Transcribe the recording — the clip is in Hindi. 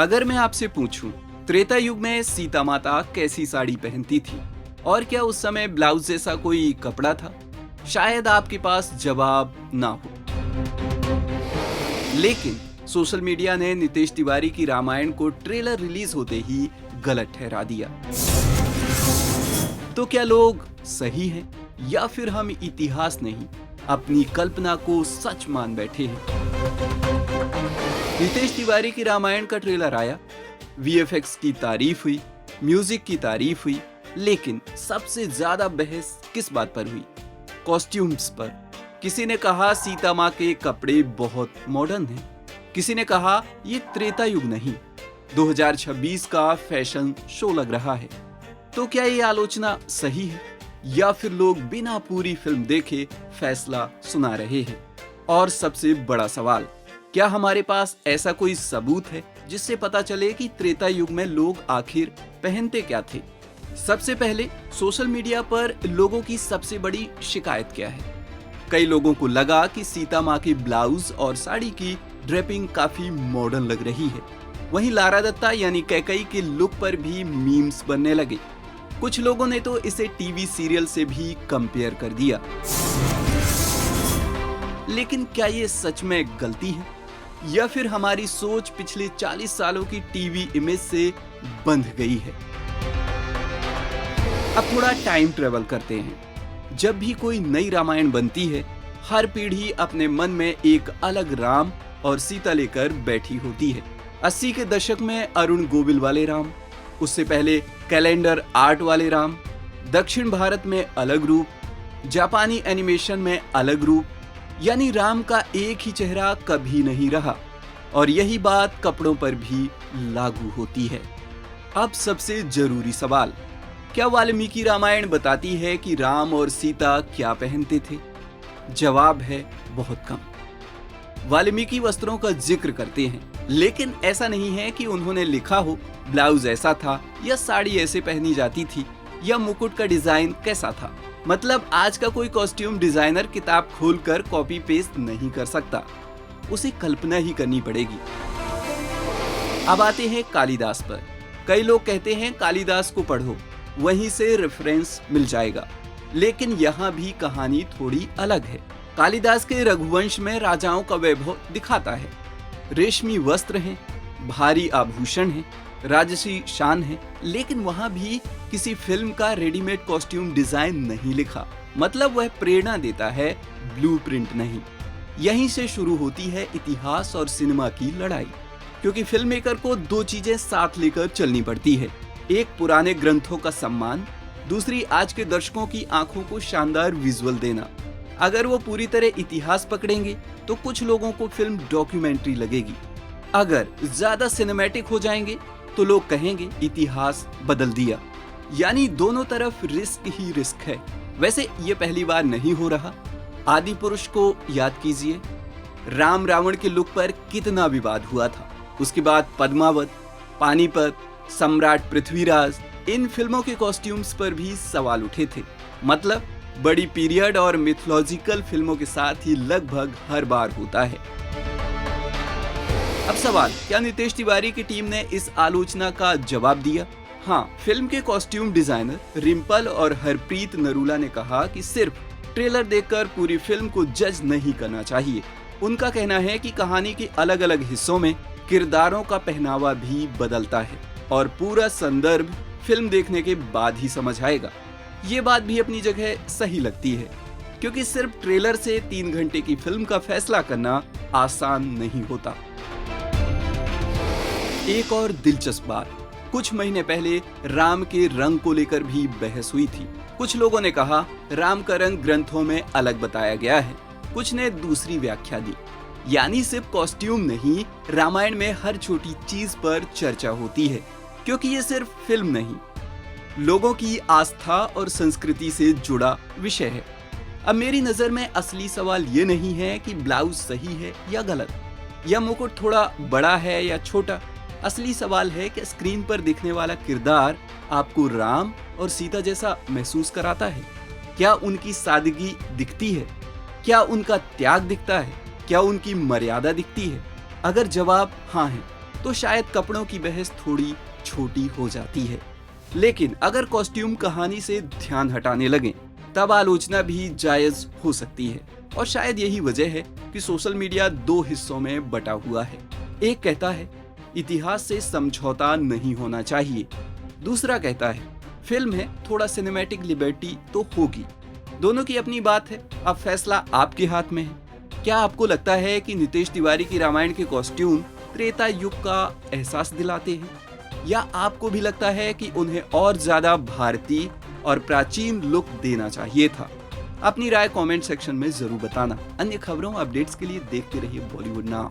अगर मैं आपसे पूछूं, त्रेता युग में सीता माता कैसी साड़ी पहनती थी और क्या उस समय ब्लाउज जैसा कोई कपड़ा था, शायद आपके पास जवाब ना हो। लेकिन सोशल मीडिया ने नितेश तिवारी की रामायण को ट्रेलर रिलीज होते ही गलत ठहरा दिया। तो क्या लोग सही हैं या फिर हम इतिहास नहीं अपनी कल्पना को सच मान बैठे हैं? नितेश तिवारी की रामायण का ट्रेलर आया, वीएफएक्स की तारीफ हुई, म्यूजिक की तारीफ हुई, लेकिन सबसे ज्यादा बहस किस बात पर हुई? कॉस्ट्यूम्स पर। किसी ने कहा सीता माँ के कपड़े बहुत मॉडर्न हैं, किसी ने कहा ये त्रेता युग नहीं 2026 का फैशन शो लग रहा है। तो क्या ये आलोचना सही है या फिर लोग बिना पूरी फिल्म देखे फैसला सुना रहे हैं? और सबसे बड़ा सवाल, क्या हमारे पास ऐसा कोई सबूत है जिससे पता चले कि त्रेता युग में लोग आखिर पहनते क्या थे? सबसे पहले सोशल मीडिया पर लोगों की सबसे बड़ी शिकायत क्या है? कई लोगों को लगा कि सीता माँ के ब्लाउज और साड़ी की ड्रेपिंग काफी मॉडर्न लग रही है। वहीं लारा दत्ता यानी कैकई के लुक पर भी मीम्स बनने लगे। कुछ लोगों ने तो इसे टीवी सीरियल से भी कंपेयर कर दिया। लेकिन क्या ये सच में गलती है या फिर हमारी सोच पिछले 40 सालों की टीवी इमेज से बंध गई है? अब थोड़ा टाइम ट्रेवल करते हैं। जब भी कोई नई रामायण बनती है, हर पीढ़ी अपने मन में एक अलग राम और सीता लेकर बैठी होती है। 80 के दशक में अरुण गोविल वाले राम, उससे पहले कैलेंडर आर्ट वाले राम, दक्षिण भारत में अलग रूप, जापानी एनिमेशन में अलग रूप, यानी राम का एक ही चेहरा कभी नहीं रहा। और यही बात कपड़ों पर भी लागू होती है। अब सबसे जरूरी सवाल, क्या वाल्मीकि रामायण बताती है कि राम और सीता क्या पहनते थे? जवाब है बहुत कम। वाल्मीकि वस्त्रों का जिक्र करते हैं, लेकिन ऐसा नहीं है कि उन्होंने लिखा हो ब्लाउज ऐसा था या साड़ी ऐसे पहनी जाती थी या मुकुट का डिजाइन कैसा था। मतलब आज का कोई कॉस्ट्यूम डिजाइनर किताब खोलकर कॉपी पेस्ट नहीं कर सकता, उसे कल्पना ही करनी पड़ेगी। अब आते हैं कालिदास पर। कई लोग कहते हैं कालिदास को पढ़ो, वहीं से रेफरेंस मिल जाएगा, लेकिन यहाँ भी कहानी थोड़ी अलग है। कालिदास के रघुवंश में राजाओं का वैभव दिखाता है। रेशमी वस्त्र हैं, भारी आभूषण हैं, राजसी शान है, लेकिन वहां भी किसी फिल्म का रेडीमेड कॉस्ट्यूम डिजाइन नहीं लिखा। मतलब वह प्रेरणा देता है, ब्लूप्रिंट नहीं। यहीं से शुरू होती है इतिहास और सिनेमा की लड़ाई, क्योंकि फिल्म मेकर को दो चीजें साथ लेकर चलनी पड़ती है। एक पुराने ग्रंथों का सम्मान, दूसरी आज के दर्शकों की आंखों को शानदार विजुअल देना। अगर वो पूरी तरह इतिहास पकड़ेंगे तो कुछ लोगों को फिल्म डॉक्यूमेंट्री लगेगी। अगर ज्यादा सिनेमैटिक हो जाएंगे तो लोग कहेंगे इतिहास बदल दिया। यानी दोनों तरफ रिस्क ही रिस्क है। वैसे ये पहली बार नहीं हो रहा। आदि पुरुष को याद कीजिए, राम रावण के लुक पर कितना विवाद हुआ था। उसके बाद पद्मावत, पानीपत, सम्राट पृथ्वीराज, इन फिल्मों के कॉस्ट्यूम्स पर भी सवाल उठे थे। मतलब बड़ी पीरियड और मिथोलॉजिकल फिल्मों के साथ ही लगभग हर बार होता है। अब सवाल, क्या नितेश तिवारी की टीम ने इस आलोचना का जवाब दिया? हाँ, फिल्म के कॉस्ट्यूम डिजाइनर रिम्पल और हरप्रीत नरूला ने कहा कि सिर्फ ट्रेलर देखकर पूरी फिल्म को जज नहीं करना चाहिए। उनका कहना है कि कहानी के अलग अलग हिस्सों में किरदारों का पहनावा भी बदलता है और पूरा संदर्भ फिल्म देखने के बाद ही समझ आएगा। ये बात भी अपनी जगह सही लगती है, क्योंकि सिर्फ ट्रेलर से 3 घंटे की फिल्म का फैसला करना आसान नहीं होता। एक और दिलचस्प बात, कुछ महीने पहले राम के रंग को लेकर भी बहस हुई थी। कुछ लोगों ने कहा राम का रंग ग्रंथों में अलग बताया गया है, कुछ ने दूसरी व्याख्या दी। यानी सिर्फ कॉस्ट्यूम नहीं, रामायण में हर छोटी चीज पर चर्चा होती है, क्योंकि ये सिर्फ फिल्म नहीं, लोगों की आस्था और संस्कृति से जुड़ा विषय है। अब मेरी नजर में असली सवाल ये नहीं है कि ब्लाउज सही है या गलत, या मुकुट थोड़ा बड़ा है या छोटा। असली सवाल है कि स्क्रीन पर दिखने वाला किरदार आपको राम और सीता जैसा महसूस कराता है? क्या उनकी सादगी दिखती है? क्या उनका त्याग दिखता है? क्या उनकी मर्यादा दिखती है? अगर जवाब हाँ है, तो शायद कपड़ों की बहस थोड़ी छोटी हो जाती है। लेकिन अगर कॉस्ट्यूम कहानी से ध्यान हटाने लगे तब आलोचना भी जायज हो सकती है। और शायद यही वजह है कि सोशल मीडिया दो हिस्सों में बटा हुआ है। एक कहता है इतिहास से समझौता नहीं होना चाहिए, दूसरा कहता है फिल्म है, थोड़ा सिनेमैटिक लिबर्टी तो होगी। दोनों की अपनी बात है, अब फैसला आपके हाथ में है। क्या आपको लगता है कि नितेश तिवारी की रामायण के कॉस्ट्यूम त्रेता युग का एहसास दिलाते हैं, या आपको भी लगता है कि उन्हें और ज्यादा भारतीय और प्राचीन लुक देना चाहिए था? अपनी राय कमेंट सेक्शन में जरूर बताना। अन्य खबरों अपडेट्स के लिए देखते रहिए बॉलीवुड नाउ।